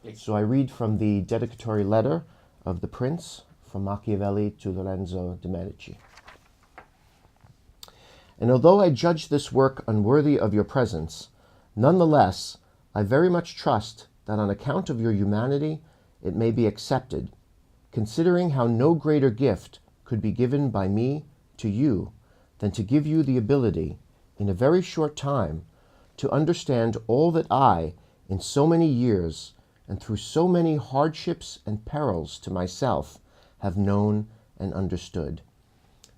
So I read from the dedicatory letter of the Prince from Machiavelli to Lorenzo de' Medici. And although I judge this work unworthy of your presence, nonetheless, I very much trust that on account of your humanity, it may be accepted, considering how no greater gift could be given by me to you than to give you the ability, in a very short time, to understand all that I, in so many years, and through so many hardships and perils to myself, have known and understood.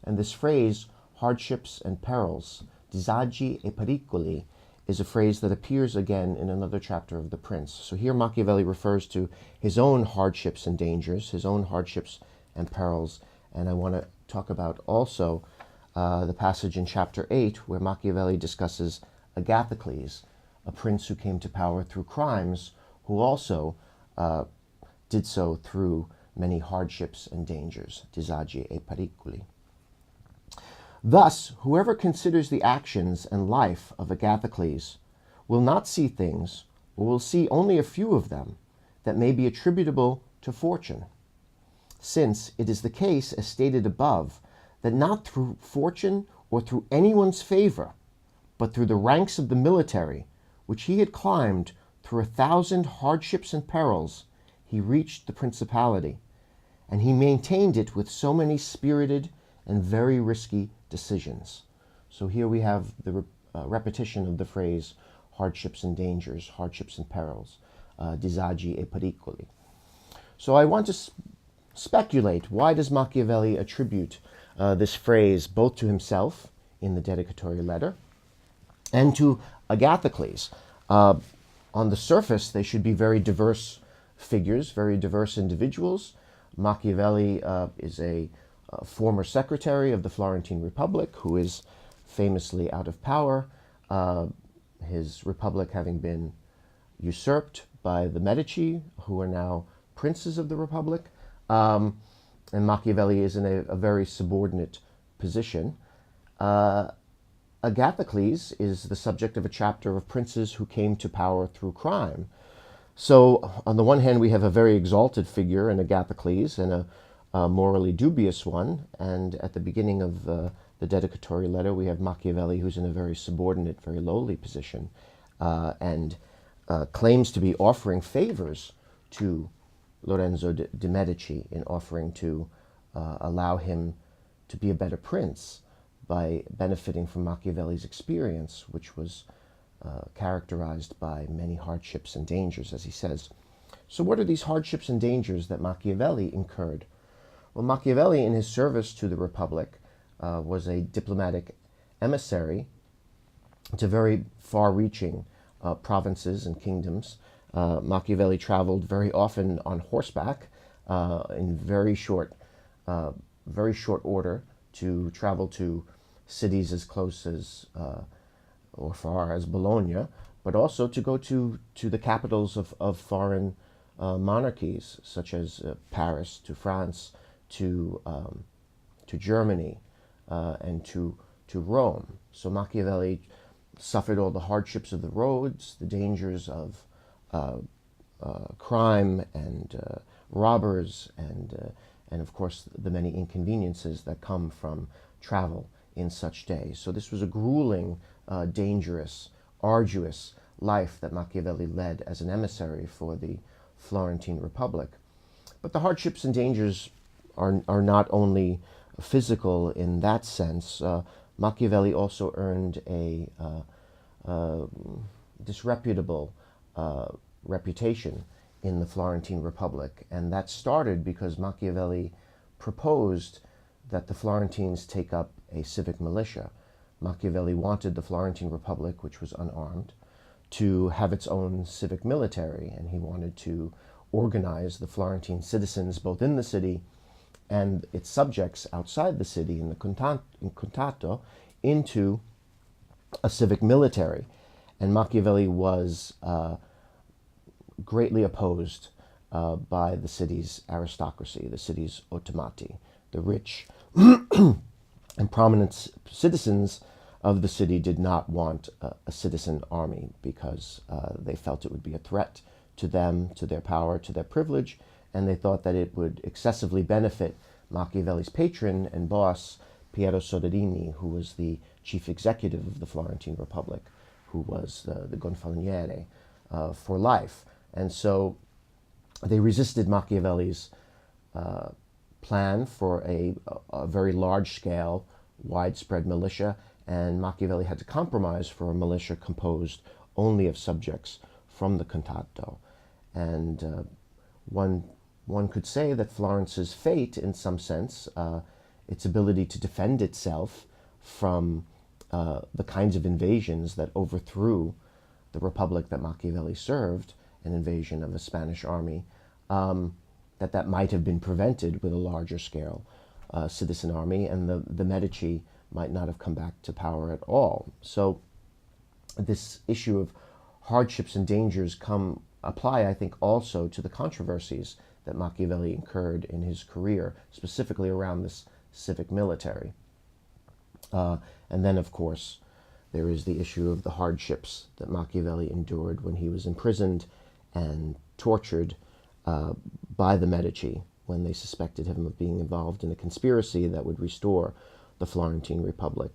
And this phrase, hardships and perils, disagi e pericoli, is a phrase that appears again in another chapter of The Prince. So here Machiavelli refers to his own hardships and dangers, his own hardships and perils. And I want to talk about also the passage in chapter 8 where Machiavelli discusses Agathocles, a prince who came to power through crimes, who also did so through many hardships and dangers, disagi e pericoli. Thus, whoever considers the actions and life of Agathocles will not see things, or will see only a few of them, that may be attributable to fortune, since it is the case, as stated above, that not through fortune or through anyone's favor, but through the ranks of the military, which he had climbed through 1,000 hardships and perils, he reached the principality, and he maintained it with so many spirited and very risky decisions. So here we have the repetition of the phrase hardships and dangers, hardships and perils, disagi e pericoli. So I want to speculate, why does Machiavelli attribute this phrase both to himself in the dedicatory letter and to Agathocles? On the surface, they should be very diverse figures, very diverse individuals. Machiavelli is a former secretary of the Florentine Republic who is famously out of power, his republic having been usurped by the Medici, who are now princes of the republic. And Machiavelli is in a very subordinate position. Agathocles is the subject of a chapter of princes who came to power through crime. So on the one hand, we have a very exalted figure in Agathocles and a morally dubious one. And at the beginning of the dedicatory letter, we have Machiavelli, who's in a very subordinate, very lowly position, and claims to be offering favors to Lorenzo de' Medici in offering to allow him to be a better prince by benefiting from Machiavelli's experience, which was characterized by many hardships and dangers, as he says. So what are these hardships and dangers that Machiavelli incurred? Well, Machiavelli, in his service to the Republic, was a diplomatic emissary to very far-reaching provinces and kingdoms. Machiavelli traveled very often on horseback in very short order to travel to cities as close as or far as Bologna, but also to go to the capitals of foreign monarchies, such as Paris, to France, to Germany, and to Rome. So Machiavelli suffered all the hardships of the roads, the dangers of crime and robbers, and of course the many inconveniences that come from travel in such days. So this was a grueling, dangerous, arduous life that Machiavelli led as an emissary for the Florentine Republic. But the hardships and dangers are not only physical in that sense. Machiavelli also earned a disreputable reputation in the Florentine Republic, and that started because Machiavelli proposed that the Florentines take up a civic militia. Machiavelli wanted the Florentine Republic, which was unarmed, to have its own civic military, and he wanted to organize the Florentine citizens both in the city and its subjects outside the city in the contato into a civic military. And Machiavelli was greatly opposed by the city's aristocracy, the city's ottomati, the rich and prominent citizens of the city did not want a citizen army because they felt it would be a threat to them, to their power, to their privilege, and they thought that it would excessively benefit Machiavelli's patron and boss, Piero Soderini, who was the chief executive of the Florentine Republic, who was the gonfaloniere for life. And so they resisted Machiavelli's plan for a very large-scale, widespread militia, and Machiavelli had to compromise for a militia composed only of subjects from the Contatto. And one could say that Florence's fate, in some sense, its ability to defend itself from the kinds of invasions that overthrew the republic that Machiavelli served, an invasion of a Spanish army, that might have been prevented with a larger scale citizen army, and the Medici might not have come back to power at all. So this issue of hardships and dangers apply, I think, also to the controversies that Machiavelli incurred in his career, specifically around this civic military. And then, of course, there is the issue of the hardships that Machiavelli endured when he was imprisoned and tortured by the Medici when they suspected him of being involved in a conspiracy that would restore the Florentine Republic.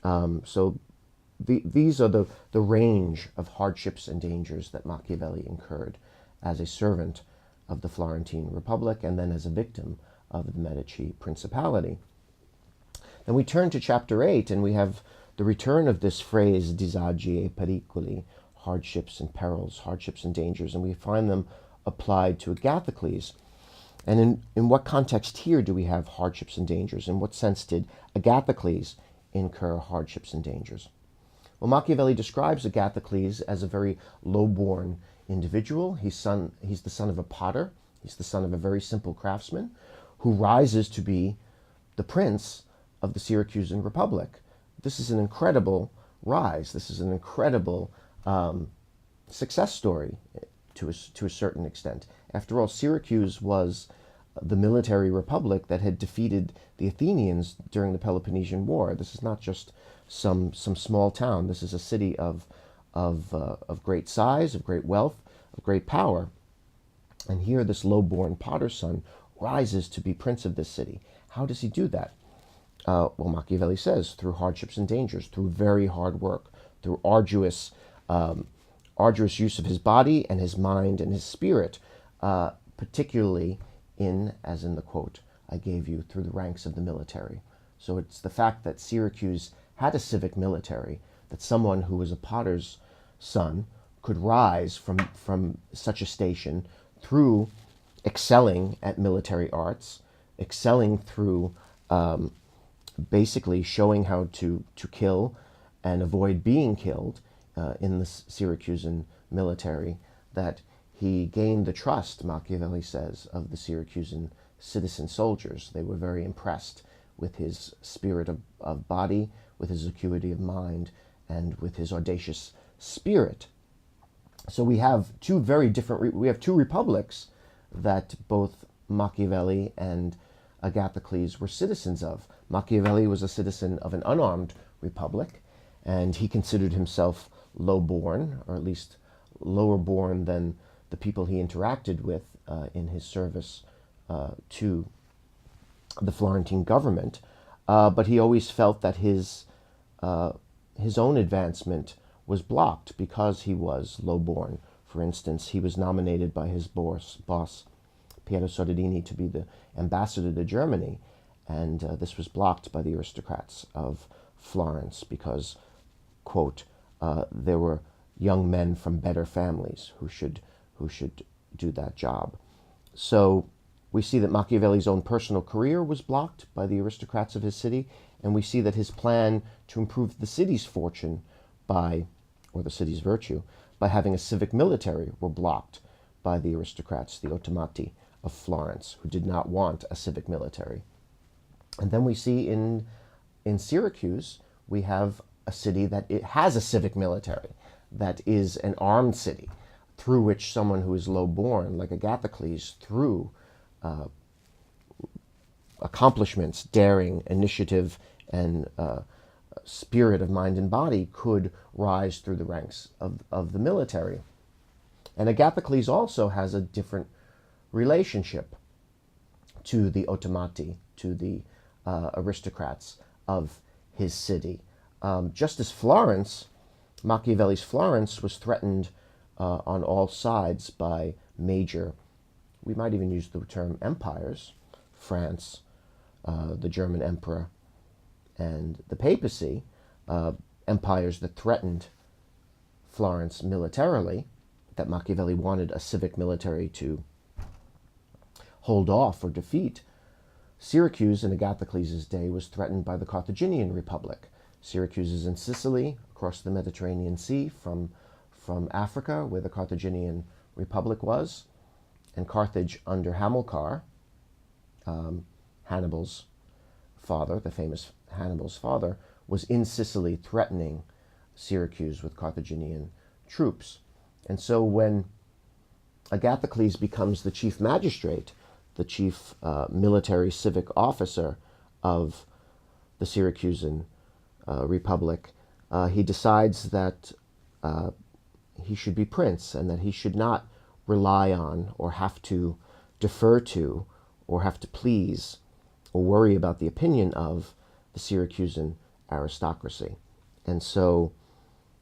So these are the range of hardships and dangers that Machiavelli incurred as a servant of the Florentine Republic and then as a victim of the Medici Principality. Then we turn to chapter 8, and we have the return of this phrase, disagi e pericoli, hardships and perils, hardships and dangers, and we find them applied to Agathocles. And in what context here do we have hardships and dangers? In what sense did Agathocles incur hardships and dangers? Well, Machiavelli describes Agathocles as a very low-born individual. He's the son of a potter. He's the son of a very simple craftsman who rises to be the prince of the Syracusan Republic. This is an incredible rise. This is an incredible success story to a certain extent. After all, Syracuse was the military republic that had defeated the Athenians during the Peloponnesian War. This is not just some small town. This is a city of great size, of great wealth, of great power. And here this low-born potter's son rises to be prince of this city. How does he do that? Well, Machiavelli says, through hardships and dangers, through very hard work, through arduous use of his body and his mind and his spirit, particularly as in the quote I gave you, through the ranks of the military. So it's the fact that Syracuse had a civic military, that someone who was a potter's son could rise from such a station through excelling at military arts, excelling through basically showing how to kill and avoid being killed in the Syracusan military, that he gained the trust, Machiavelli says, of the Syracusan citizen soldiers. They were very impressed with his spirit of body, with his acuity of mind, and with his audacious spirit. So we have two republics that both Machiavelli and Agathocles were citizens of. Machiavelli was a citizen of an unarmed republic, and he considered himself low-born, or at least lower-born than the people he interacted with in his service to the Florentine government. But he always felt that his own advancement was blocked because he was low-born. For instance, he was nominated by his boss Piero Soderini, to be the ambassador to Germany, and this was blocked by the aristocrats of Florence because, quote, there were young men from better families who should do that job. So we see that Machiavelli's own personal career was blocked by the aristocrats of his city, and we see that his plan to improve the city's fortune or the city's virtue, by having a civic military were blocked by the aristocrats, the Ottomati of Florence, who did not want a civic military. And then we see in Syracuse, we have a city that it has a civic military, that is an armed city, through which someone who is low-born, like Agathocles, through accomplishments, daring, initiative, and spirit of mind and body, could rise through the ranks of the military. And Agathocles also has a different relationship to the automati, to the aristocrats of his city. Just as Florence, Machiavelli's Florence, was threatened on all sides by major, we might even use the term empires, France, the German emperor, and the papacy, empires that threatened Florence militarily, that Machiavelli wanted a civic military to hold off or defeat. Syracuse in Agathocles' day was threatened by the Carthaginian Republic. Syracuse is in Sicily, across the Mediterranean Sea from Africa, where the Carthaginian Republic was, and Carthage under Hamilcar, Hannibal's father, the famous Hannibal's father, was in Sicily threatening Syracuse with Carthaginian troops. And so when Agathocles becomes the chief magistrate, the chief military civic officer of the Syracusan Republic, he decides that he should be prince and that he should not rely on or have to defer to or have to please or worry about the opinion of the Syracusan aristocracy. And so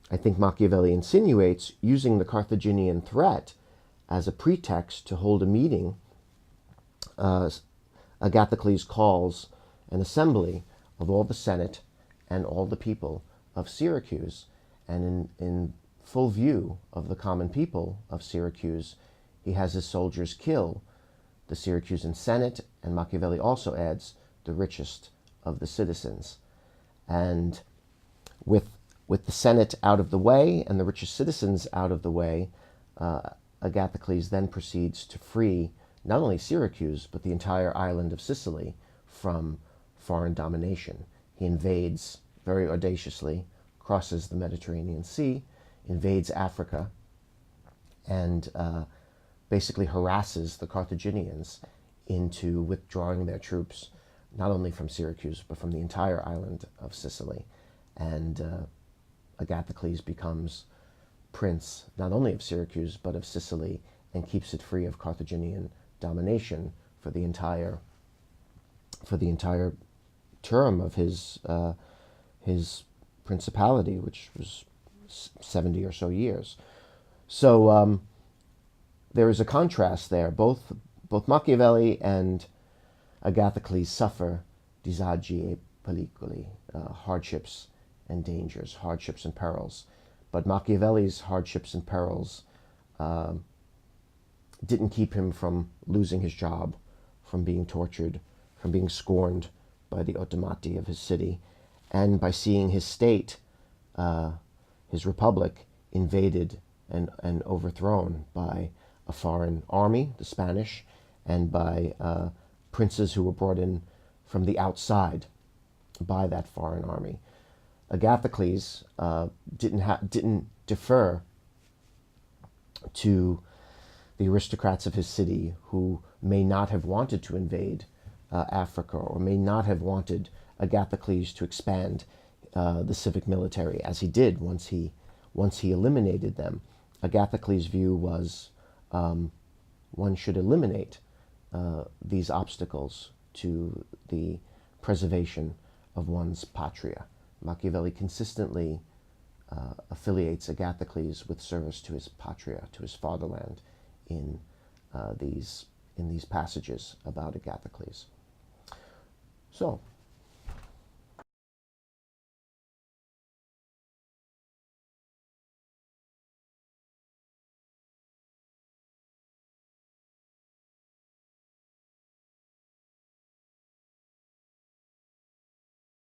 I think Machiavelli insinuates using the Carthaginian threat as a pretext to hold a meeting. Agathocles calls an assembly of all the Senate and all the people of Syracuse, and in full view of the common people of Syracuse, he has his soldiers kill the Syracusan Senate, and Machiavelli also adds the richest of the citizens. And with the Senate out of the way and the richest citizens out of the way, Agathocles then proceeds to free not only Syracuse, but the entire island of Sicily from foreign domination. He invades very audaciously, crosses the Mediterranean Sea, invades Africa, and basically harasses the Carthaginians into withdrawing their troops, not only from Syracuse, but from the entire island of Sicily. And Agathocles becomes prince not only of Syracuse, but of Sicily, and keeps it free of Carthaginian domination for the entire term of his principality, which was 70 or so years. So there is a contrast there. Both Machiavelli and Agathocles suffer disagi e pericoli, hardships and dangers, hardships and perils. But Machiavelli's hardships and perils didn't keep him from losing his job, from being tortured, from being scorned by the automati of his city, and by seeing his state, his republic, invaded and overthrown by a foreign army, the Spanish, and by princes who were brought in from the outside by that foreign army. Agathocles didn't defer to the aristocrats of his city, who may not have wanted to invade Africa, or may not have wanted Agathocles to expand the civic military, as he did once he eliminated them. Agathocles' view was one should eliminate these obstacles to the preservation of one's patria. Machiavelli consistently affiliates Agathocles with service to his patria, to his fatherland, in these passages about Agathocles. So